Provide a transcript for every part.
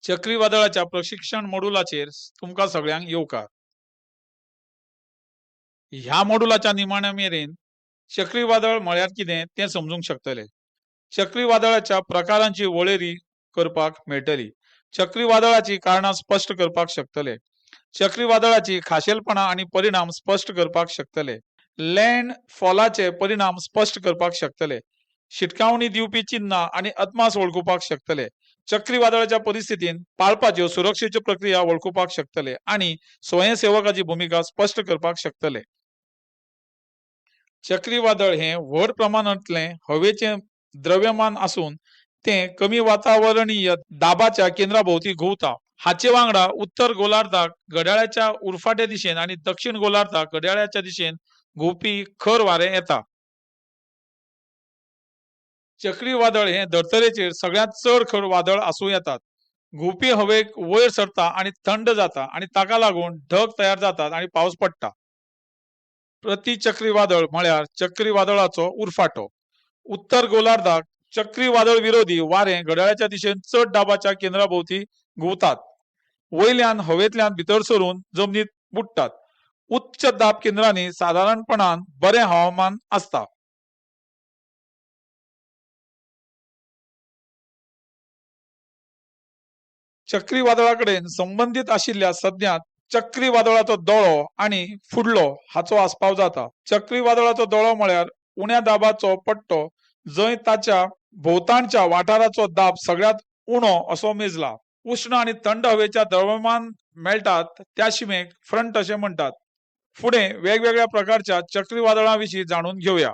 चक्रीवादळाच्या प्रशिक्षण मॉड्यूलाचेर तुमका सगळ्यांक येवकार। ह्या मॉड्यूलाच्या निमाण्या मेरेन चक्रीवादळ म्हळ्यार कितें तें समजूंक शकतले। चक्रीवादळाच्या प्रकारांची वळेरी करपाक मेळटली। चक्रीवादळाची कारणां स्पष्ट करपाक शकतले। चक्रीवादळाची खाशेलपणां आणि परिणाम स्पष्ट करपाक शकतले। लँडफॉलाचे परिणाम स्पष्ट करपाक शकतले। शिटकावणी दिवपी चिन्हां आणि अदमास वळखुपाक शकतले। चक्रीवादळाच्या परिस्थितीन पाळपाच्यो सुरक्षेच्यो प्रक्रिया वळखुपाक शकतले आणि स्वयंसेवकाची भूमिका स्पष्ट करपाक शकतले। चक्रीवादळ हे व्हड प्रमाणांतले हवेचे द्रव्यमान आसून ते कमी वातावरणीय दाबाच्या केंद्राभोवती घुंवता। हाचे वांगडा उत्तर गोलार्धाक घड्याळाच्या उरफाटे दिशेन आणि दक्षिण गोलार्धाक घड्याळाच्या दिशेन घुंवपी खर वारें येता। चक्रीवादळ हे धर्तरेचेर सगळ्यांत चड खर वादळ आसूं येतात। घुंवपी हवेक वयर सरता आणि थंड जाता आणि ताका लागून ढग तयार जातात आणि पावस पडटा। प्रति चक्रीवादळ म्हळ्यार चक्रीवादळाचो उरफाटो। उत्तर गोलार्धाक चक्रीवादळ विरोधी वारें घड्याळाच्या दिशेन चड दाबाच्या केंद्राभोवती घुंवतात। वयल्यान हवेंतल्यान भितर सरून जमनीत बुडटात। उच्च दाब केंद्रांनी सादारणपणान बरें हवामान आसता। चक्रीवादळाकडेन संबंधित आशिल्ल्या संज्ञात चक्रीवादळाचो दोळो आणि फुडलो हाचो आस्पाव जाता। चक्रीवादळाचो दोळो म्हळ्यार उण्या दाबाचो पट्टो जंय ताच्या भोवताणच्या वाठाराचो दाब सगळ्यात उणो असो मेजला। उष्ण आणि थंड हवेच्या द्रव्यमान मेळटात त्या शिमेक फ्रंट अशें म्हणटात। फुडें वेगवेगळ्या प्रकारच्या चक्रीवादळां विशीं जाणून घेवया।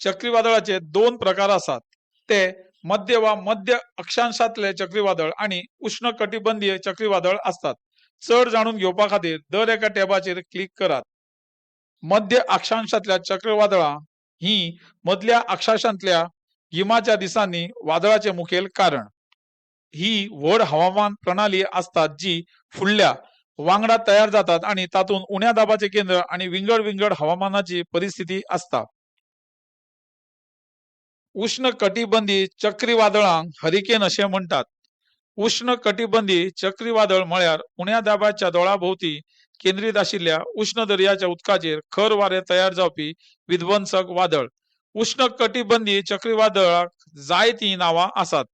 चक्रीवादळाचे दोन प्रकार आसात, ते मध्य वा मध्य अक्षांशातले चक्रीवादळ आणि उष्ण कटिबंधीय चक्रीवादळ असतात। चड जाणून घेवपा खातीर दर एका टॅबाचेर क्लिक करात। मध्य अक्षांशातल्या चक्रीवादळां ही मदल्या अक्षांशांतल्या गिमाच्या दिसांनी वादळाचे मुखेल कारण। ही व्हड हवामान प्रणाली असतात जी फुडल्या वांगडा तयार जातात आणि तातूंत उण्या दाबाचे केंद्र आणि विंगड विंगड हवामानाची परिस्थिती असता। उष्ण कटिबंधी चक्रीवादळांक हरिकेन अशें म्हणटात। उष्ण कटिबंधी चक्रीवादळ म्हळ्यार उण्या दाबाच्या दोळा भोवती केंद्रीत आशिल्ल्या उष्ण दर्याच्या उदकाचेर खर वारें तयार जावपी विध्वंसक वादळ। उष्ण कटिबंधी चक्रीवादळाक जायतीं नांवां आसात।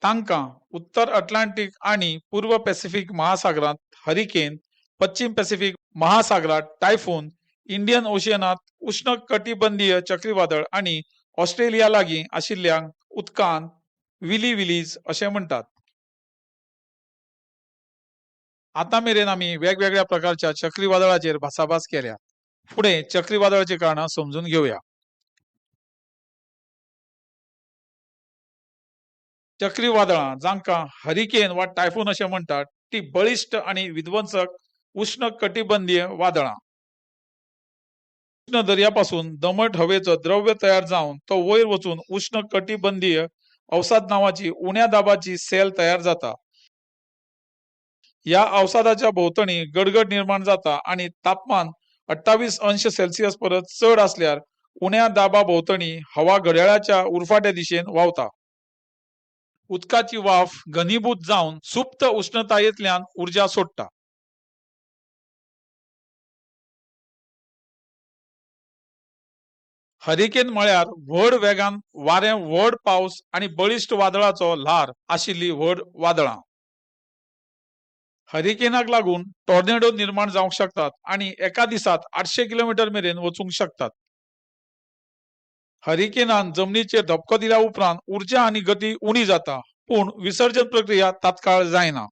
तांकां उत्तर अटलांटीक आणि पूर्व पॅसिफिक महासागरांत हरिकेन, पश्चिम पॅसिफिक महासागरांत टायफून, इंडियन ओशियनांत उष्ण कटिबंधीय चक्रीवादळ आणि ऑस्ट्रेलिया लागीं आशिल्ल्या उदकांत विली विलीज अशें म्हणटात। आतां मेरेन आमी वेगवेगळ्या प्रकारच्या चक्रीवादळाचेर भासाभास केल्या। फुडें चक्रीवादळाची कारणां समजून घेवया। चक्रीवादळां जांकां हरिकेन वा टायफून अशें म्हणटात, ती बळिश्ट आणि विध्वंसक उष्ण कटिबंधीय वादळां। उष्ण दर्यापासून दमट हवेचो द्रव्य तयार जावन तो वयर वचून उष्ण कटिबंधीय अवसाद नावाची उण्या दाबाची सेल तयार जाता। या अवसादाच्या भोवतणी गडगड निर्माण जाता आणि तापमान 28 अंश सेल्सियस परस चड आसल्यार उण्या दाबा भोवतणी हवा घड्याळाच्या उरफाट्या दिशेन व्हांवता। उदकाची वाफ घनीभूत जावन सुप्त उष्णतायेंतल्यान उर्जा सोडटा। हरिकेन म्हळ्यार व्हड वेगान वारें, व्हड पावस आणि बळिश्ट वादळाचो ल्हार आशिल्ली व्हड वादळां। हरिकेनाक लागून टॉर्नेडो निर्माण जावंक शकतात आणि एका दिसात 800 किलोमीटर मेरेन वचूंक शकतात। हरिकेनान जमनीचेर धपको दिल्या उपरांत उर्जा आनी गती उणी जाता, पूण विसर्जन प्रक्रिया तात्काळ जायना।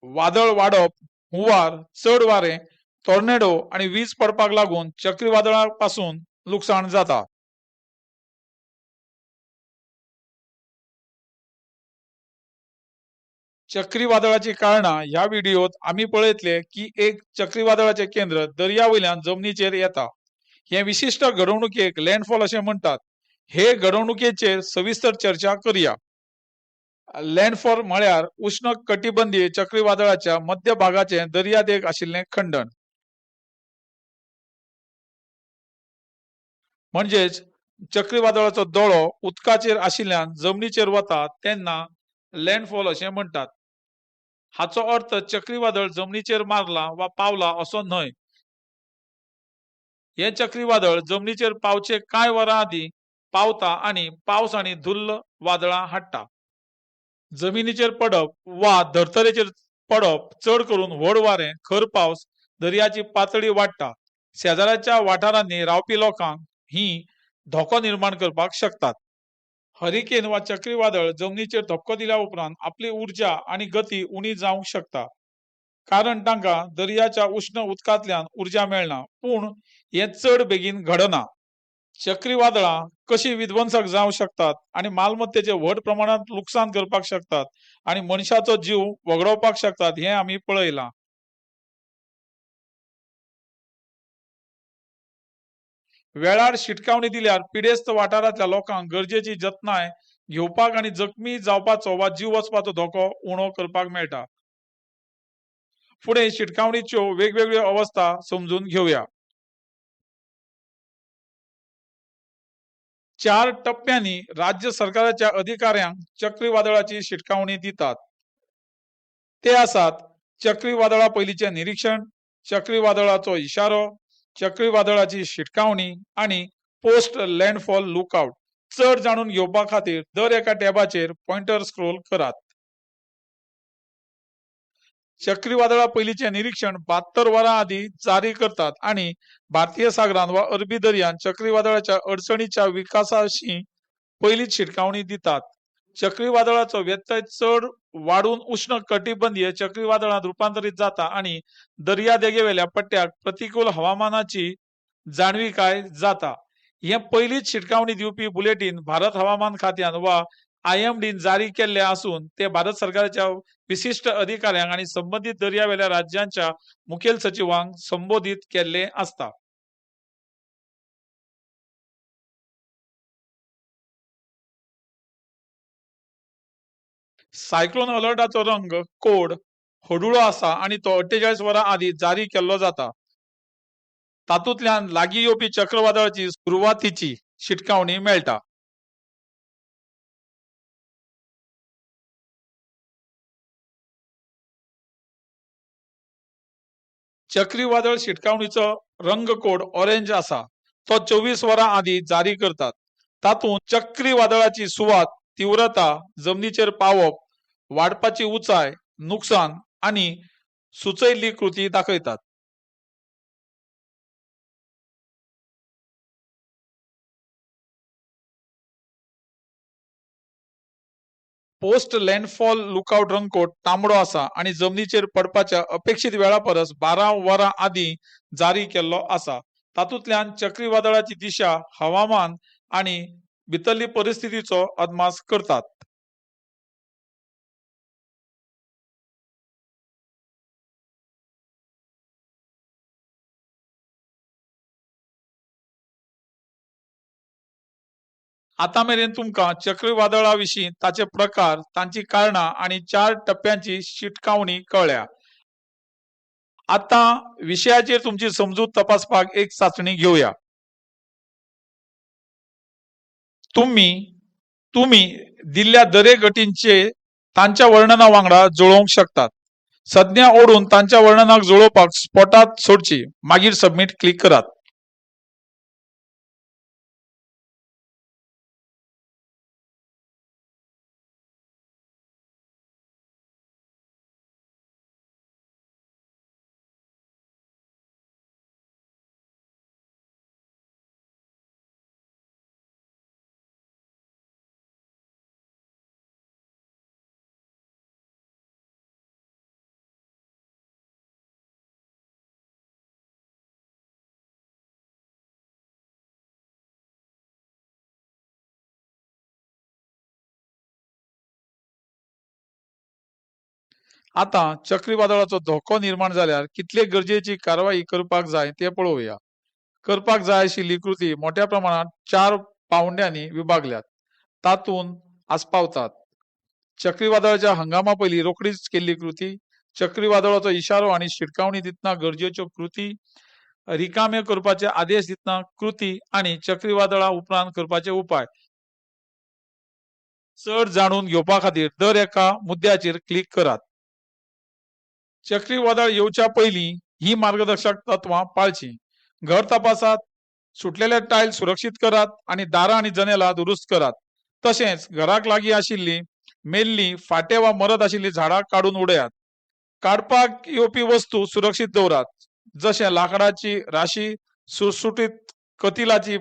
वादळ वाडप, हुंवार, चड वारें, टॉर्नेडो आणि वीज पडपाक लागून चक्रीवादळापासून लुकसाण जाता। चक्रीवादळाची कारणां ह्या व्हिडिओत आमी पळयतले की एक चक्रीवादळाचे केंद्र दर्यावयल्यान जमनीचेर येता। हे विशिष्ट घडवणुकेक लँडफॉल अशें म्हणटात। हे घडवणुकेचेर सविस्तर चर्चा करुया। लँडफॉल म्हळ्यार उष्ण कटिबंधीय चक्रीवादळाच्या मध्य भागाचें दर्यादेग आशिल्लें खंडन। म्हणजेच चक्रीवादळाचो दोळो उदकाचेर आशिल्ल्यान जमनीचेर वता तेन्ना लँडफॉल अशें म्हणटात. हाचो अर्थ चक्रीवादळ जमनीचेर मारला वा पावला असो न्हय. हे चक्रीवादळ जमनीचेर पावचे कांय वरां आदीं पावता आनी पावस आनी धुल्ल वादळां हाडटा. जमिनीचेर पडप वा धर्तरेचेर पडप, चड करून व्हड वारें, खर पावस, दर्याची पातळी वाडटा. शेजाऱ्याच्या वाठारांनी रावपी लोकांक ही धोको निर्माण करपाक शकतात. हरिकेन वा चक्रीवादळ जमनीचेर धपको दिल्या उपरांत आपली उर्जा आनी गती उणी जावंक शकता, कारण तांकां दर्याच्या उश्ण उदकांतल्यान उर्जा मेळना. पूण हे चड बेगीन घडना. चक्रीवादळां कशी विध्वंसक जावंक शकतात आनी मालमत्तेचे व्हड प्रमाणात लुकसाण करपाक शकतात आनी मनशाचो जीव वगडावपाक शकतात हे आमी पळयलां. वेळार शिटकावणी दिल्यार पिडेस्त वाठारांतल्या लोकांक गरजेची जतनाय घेवपाक आनी जखमी जावपाचो वा जीव वचपाचो धोको उणो करपाक मेळटा. फुडें शिटकावणीच्यो वेगवेगळ्यो अवस्था समजून घेवया. 4 टप्प्यांनी राज्य सरकाराच्या अधिकाऱ्यांक चक्रीवादळाची शिटकावणी दितात. ते आसात: चक्रीवादळा पयलींचे निरीक्षण, चक्रीवादळाचो इशारो, चक्रीवादळाची शिटकावणी आनी पोस्ट लँडफॉल लुकआउट. चड जाणून घेवपा खातीर दर एका टॅबाचेर पॉइंटर स्क्रोल करात. चक्रीवादळा पयलींचे निरीक्षण 72 वरां आदीं जारी करतात आनी भारतीय सागरांत वा अरबी दर्यांत चक्रीवादळाच्या अडचणीच्या विकासाशी पयलींच शिटकावणी दितात. चक्रीवादळाचो व्यत्यय चड वाडून उश्ण कटिबंधीय चक्रीवादळांत रुपांतरीत जाता आनी दर्यादेगेवेल्या पट्ट्याक प्रतिकूल हवामानाची जाणविकाय जाता. हे पयलींच शिटकावणी दिवपी बुलेटिन भारत हवामान खात्यान वा IMDन जारी केल्ले आसून ते भारत सरकाराच्या विशिष्ट अधिकाऱ्यांक आनी संबंधित दर्यावेल्या राज्यांच्या मुखेल सचिवांक संबोधीत केल्ले आसता. सायक्लोन अलर्टाचो रंग कोड हडुळो आसा आनी तो 48 वरां आदीं जारी केल्लो जाता. तातूंतल्यान लागीं येवपी चक्रीवादळाची सुरवातीची शिटकावणी मेळटा. चक्रीवादळ शिटकावणीचो रंग कोड ऑरेंज आसा. तो 24 वरां आदीं जारी करतात. तातूंत चक्रीवादळाची सुवात, तीव्रता, जमनीचेर पावप, वाडपाची उंचाय, नुकसान आनी सुचयल्ली कृती दाखयतात. पोस्ट लँडफॉल लुकआउट रंग कोड तांबडो आसा आनी जमनीचेर पडपाच्या अपेक्षीत वेळा परस 12 वरां आदीं जारी केल्लो आसा. तातूंतल्यान चक्रीवादळाची दिशा, हवामान आनी भितरली परिस्थितीचो अदमास करतात. आता मेरेन तुमकां चक्रीवादळा विशीं, ताचे प्रकार, तांची कारणां आनी 4 टप्प्यांची शिटकावणी कळ्ळ्या. आता विशयाचेर तुमची समजूत तपासपाक एक चाचणी घेवया. तुम्ही दिल्ल्या दरेक गटींचे तांच्या वर्णना वांगडा जुळोवंक शकतात. संज्ञा ओढून तांच्या वर्णनाक जुळोवपाक स्पॉटात सोडची, मागीर सबमिट क्लिक करात. आता चक्रीवादळाचो धोको निर्माण जाल्यार कितले गरजेची कारवाई करपाक जाय ते पळोवया. करपाक जाय आशिल्ली कृती मोठ्या प्रमाणात 4 पावंड्यांनी विभागल्यात. तातूंत आस्पावतात: चक्रीवादळाच्या हंगामा पयलीं रोखडीच केल्ली कृती, चक्रीवादळाचो इशारो आनी शिटकावणी दितना गरजेच्यो कृती, रिकामे करपाचे आदेश दितना कृती आणि चक्रीवादळा उपरांत करपाचे उपाय चढ जाणून घेवपा खातीर दर एका मुद्द्याचेर क्लिक करात. चक्रीवादळ येवच्या पयलीं ही मार्गदर्शक तत्वां पाळची. घर तपासात, सुटलेले टायल सुरक्षीत करात आणि दारां आणि जनेलां दुरुस्त करात. तशेंच घराक लागीं आशिल्ली मेल्ली, फाटे वा मरत आशिल्ली झाडां काडून उडयात. काडपाक येवपी वस्तू सुरक्षीत दवरात, जशें लाकडाची राशी, सुटसुटीत कतिलाची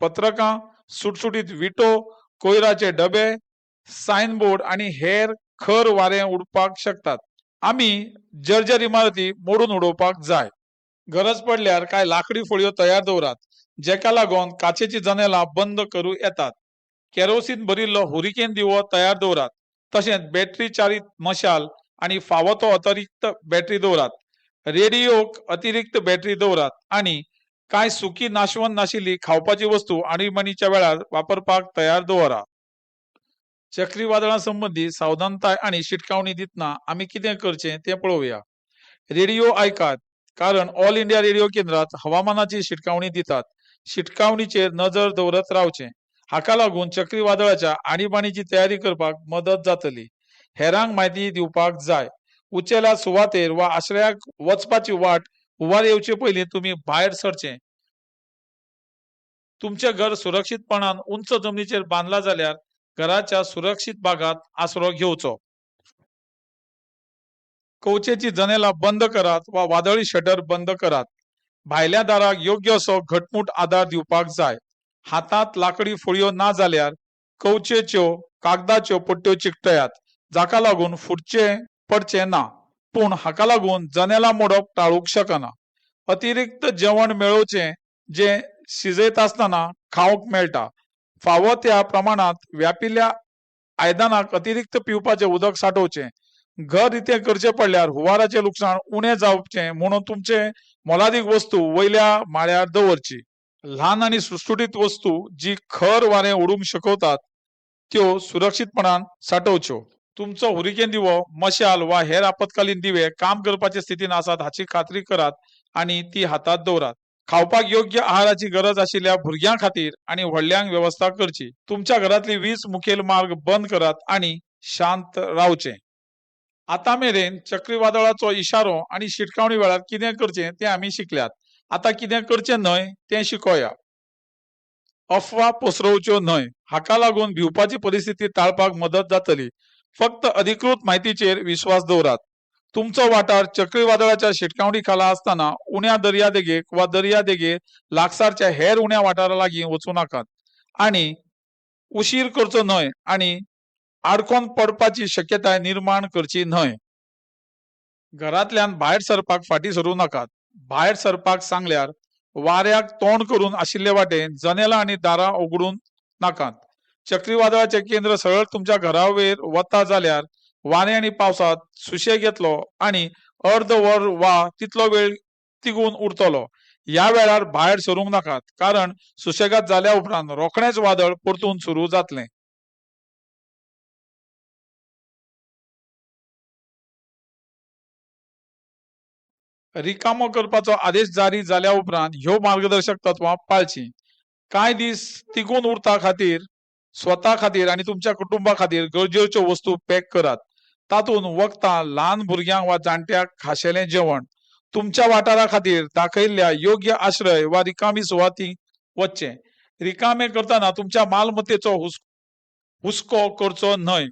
पत्रकां, सुटसुटीत विटो, कोयराचे डबे, सायनबोर्ड आणि हेर खर वारें उडपाक शकतात. आमी जर्जर इमारती मोडून उडोवपाक जाय. गरज पडल्यार कांय लाकडी फळयो तयार दवरात, जेका लागोन काचेची जनेलां बंद करूं येतात. केरोसीन भरिल्लो हुरिकेन दिवो तयार दवरात. तशेंच बॅटरी चालित मशाल आणि फावो तो अतिरिक्त बॅटरी दवरात. रेडिओक अतिरिक्त बॅटरी दवरात आणि कांय सुकी नाशवंत नाशिल्ली खावपाची वस्तू आणीबाणीच्या वेळार वापरपाक तयार दवरा. चक्रीवादळा संबंधी सावधानताय आणि शिटकावणी दितना आमी कितें करचें तें पळोवया. रेडिओ आयकात, कारण ऑल इंडिया रेडिओ केंद्रांत हवामानाची शिटकावणी दितात. शिटकावणीचेर नजर दवरत रावचें. हाका लागून चक्रीवादळाच्या आणीबाणीची तयारी करपाक मदत जातली. हेरांक म्हायती दिवपाक जाय. उंचेल्या सुवातेर वा आश्रयाक वचपाची वाट हुंवार येवचे पयलीं तुमी भायर सरचें. तुमचें घर सुरक्षीतपणान उंच जमनीचेर बांदलां जाल्यार घराच्या सुरक्षीत भागात आसरो घेवचो. कवचेची जनेलां बंद करात वा वादळी शटर बंद करात. भायल्या दाराक योग्य असो घटमूट आदार दिवपाक जाय. हातांत लाकडी फळयो ना जाल्यार कवचेच्यो कागदाच्यो पट्ट्यो चिकटयात, जाका लागून फुटचे पडचे ना. पूण हाका लागून जनेलां मोडप टाळूंक शकना. अतिरिक्त जेवण मेळोवचें जें शिजयत आसतना खावंक मेळटा. फावो त्या प्रमाणात व्यापिल्ल्या आयदनाक अतिरिक्त पिवपाचें उदक सांठोवचें. घर रितें करचें पडल्यार हुंवाराचें लुकसाण उणें जावचें म्हणून तुमचे मोलादीक वस्तू वयल्या माळ्यार दवरची. ल्हान आनी सुटसुटीत वस्तू जी खर वारें ओडूंक शकतात त्यो सुरक्षीतपणान सांठोवच्यो. तुमचो हुरिकेन दिवो, मशाल वा हेर आपतकालीन दिवे काम करपाचे स्थितीन आसात हाची खात्री करात आणि ती हातांत दवरात. खावपाक योग्य आहाराची गरज आशिल्ल्या भुरग्यां खातीर आणि व्हडल्यांक व्यवस्था करची. तुमच्या घरातली वीज मुखेल मार्ग बंद करात आणि शांत रावचें. आतां मेरेन चक्रीवादळाचो इशारो आणि शिटकावणी वेळार कितें करचें तें आमी शिकल्यात. आतां कितें करचें न्हय तें शिकोया. अफवा पसरोवच्यो न्हय. हाका लागून भिवपाची परिस्थिती टाळपाक मदत जातली. फक्त अधिकृत म्हायतीचेर विश्वास दवरात. तुमचो वाठार चक्रीवादळाच्या शिटकावणी खाला आसतना उण्या दर्यादेगेक वा दर्यादेगे लागसारच्या हेर उण्या वाठारा लागीं वचूं नाकात आणि उशीर करचो न्हय आणि आडकोन पडपाची शक्यताय निर्माण करची न्हय. घरांतल्यान भायर सरपाक फाटीं सरूं नाकात. भायर सरपाक सांगल्यार वाऱ्याक तोंड करून आशिल्ले वाटेन जनेलां आणि दारां उगडूं नाकात. चक्रीवादळाचें केंद्र सरळ तुमच्या घरा वयर वता जाल्यार वारें आनी पावसांत सुशेग येतलो आणि अर्द वर वा तितलो वेळ तिगून उरतलो. ह्या वेळार भायर सरूंक नाकात, कारण सुशेगाद जाल्या उपरांत रोखडेंच वादळ परतून सुरू जातलें. रिकामो करपाचो आदेश जारी जाल्या उपरांत ह्यो मार्गदर्शक तत्वां पाळची. कांय दीस तिगून उरता खातीर स्वता खातीर आनी तुमच्या कुटुंबा खातीर गरजेच्यो वस्तू पॅक करात. तातूंत वखदां, ल्हान भुरग्यांक वा जाणट्यांक खाशेलें जेवण. तुमच्या वाठारा खातीर दाखयल्ल्या योग्य आश्रय वा रिकामी सुवातीक वचचें. रिकामे करतना तुमच्या मालमत्तेचो हुस्को करचो न्हय.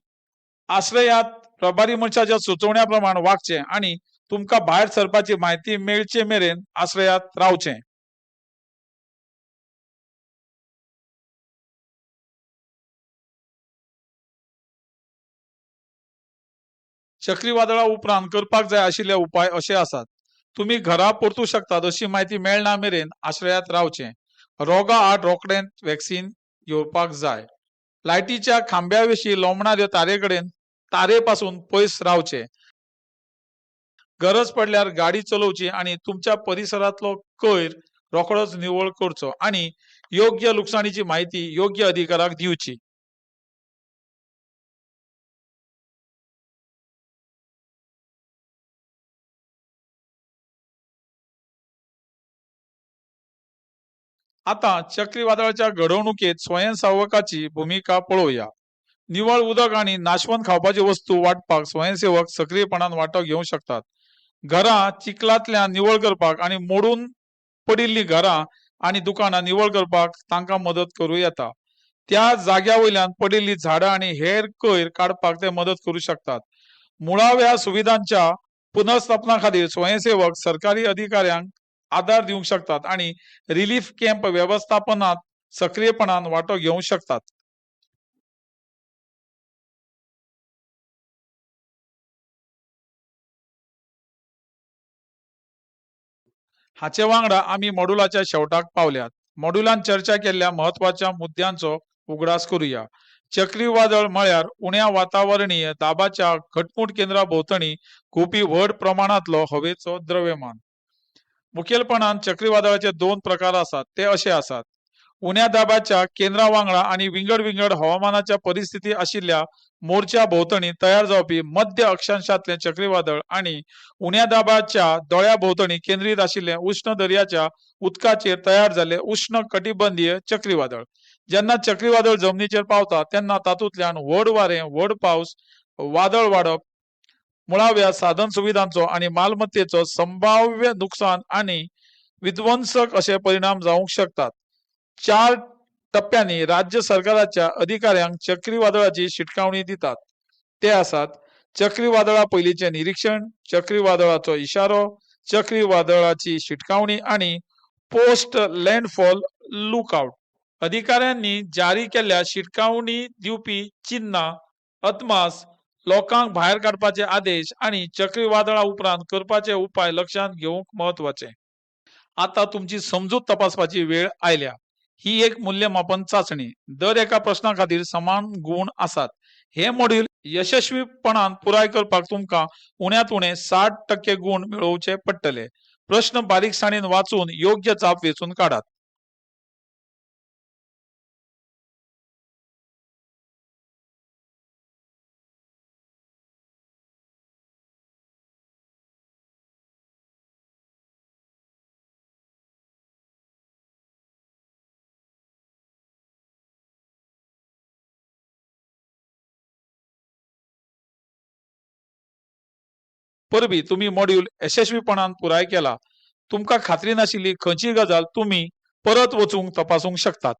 आश्रयात प्रभारी मनशाच्या सुचोवण्या प्रमाण वागचें आणि तुमकां भायर सरपाची म्हायती मेळचे मेरेन आश्रयात रावचें. चक्रीवादळा उपरांत करपाक जाय आशिल्ले उपाय अशे आसात. तुमी घरा परतूं शकतात अशी म्हायती मेळना मेरेन आश्रयात रावचें. रोगां आड रोखडेंच वॅक्सिन घेवपाक जाय. लायटीच्या खांब्या विशीं लोंबणाऱ्यो तारे कडेन तारे पासून पयस रावचें. गरज पडल्यार गाडी चलोवची आणि तुमच्या परिसरांतलो कोयर रोखडोच निवळ करचो आणि योग्य लुकसाणीची म्हायती योग्य अधिकाऱ्याक दिवची. आता चक्रीवादळाच्या घडवणुकीत स्वयंसेवकाची भूमिका पळोवया. निवळ उदक आणि नाशवंत खावपाची वस्तू वाटपाक स्वयंसेवक सक्रियपणान वांटो घेवंक शकतात. घरां चिखलांतल्यान निवळ करपाक आणि मोडून पडिल्लीं घरां आणि दुकानां निवळ करपाक तांकां मदत करूं येता. त्या जाग्या वयल्यान पडिल्लीं झाडां आणि हेर कोयर काडपाक ते मदत करूं शकतात. मुळाव्या सुविधांच्या पुनर्स्थापना खातीर स्वयंसेवक सरकारी अधिकाऱ्यांक आदार दिवंक शकतात आणि रिलीफ कॅम्प व्यवस्थापनात सक्रियपणान वांटो घेवंक शकतात. हाचे वांगडा आमी मॉड्यूलाच्या शेवटाक पावल्यात. मॉड्यूलान चर्चा केल्ल्या महत्वाच्या मुद्द्यांचो उगडास करूया. चक्रीवादळ म्हळ्यार उण्या वातावरणीय दाबाच्या घटमूट केंद्रा भोंवतणी घुंवपी व्हड प्रमाणांतलो हवेचो द्रव्यमान. मुखेलपणान चक्रीवादळाचे दोन प्रकार आसात. ते असे आसात: उण्या दाबाच्या केंद्रा वांगडा आणि विंगड विंगड हवामानाच्या परिस्थिती आशिल्ल्या मोर्च्या भोंवतणी तयार जावपी मध्य अक्षांशातले चक्रीवादळ आणि उण्या दाबाच्या दोळ्या भोंवतणी केंद्रीत आशिल्ले उष्ण दर्याच्या उदकाचेर तयार जाल्ले उष्ण कटिबंधीय चक्रीवादळ. जेन्ना चक्रीवादळ जमनीचेर पावता तेन्ना तातूंतल्यान व्हड वारें, व्हड पावस, वादळ वाडप, मुळाव्या साधन सुविधांचो आणि मालमत्तेचो संभाव्य नुकसान आणि विध्वंसक असे परिणाम जावंक शकतात. 4 टप्प्यांनी राज्य सरकाराच्या अधिकाऱ्यांक चक्रीवादळाची शिटकावणी दितात. ते आसात: चक्रीवादळा पयलींचे निरीक्षण, चक्रीवादळाचो इशारो, चक्रीवादळाची शिटकावणी आणि पोस्ट लँडफॉल लुकआउट. अधिकाऱ्यांनी जारी केल्ल्या शिटकावणी दिवपी चिन्हां, अदमास, लोकांक भायर काडपाचे आदेश आणि चक्रीवादळा उपरांत करपाचे उपाय लक्षांत घेवंक महत्वाचे. आता तुमची समजूत तपासपाची वेळ आयल्या. ही एक मूल्यमापन चाचणी. दर एका प्रश्ना खातीर समान गुण आसात. हे मॉड्यूल यशस्वीपणान पुराय करपाक तुमकां उण्यांत उणे 60% गुण मेळोवचे पडटले. प्रश्न बारीकसाणीन वाचून योग्य जाप वेंचून काडात. परबी तुम्ही मॉड्यूल यशस्वीपणान पुराय केला. तुमकां खात्री नाशिल्ली खंयचीय गजाल तुम्ही परत वचून तपासूंक शकतात.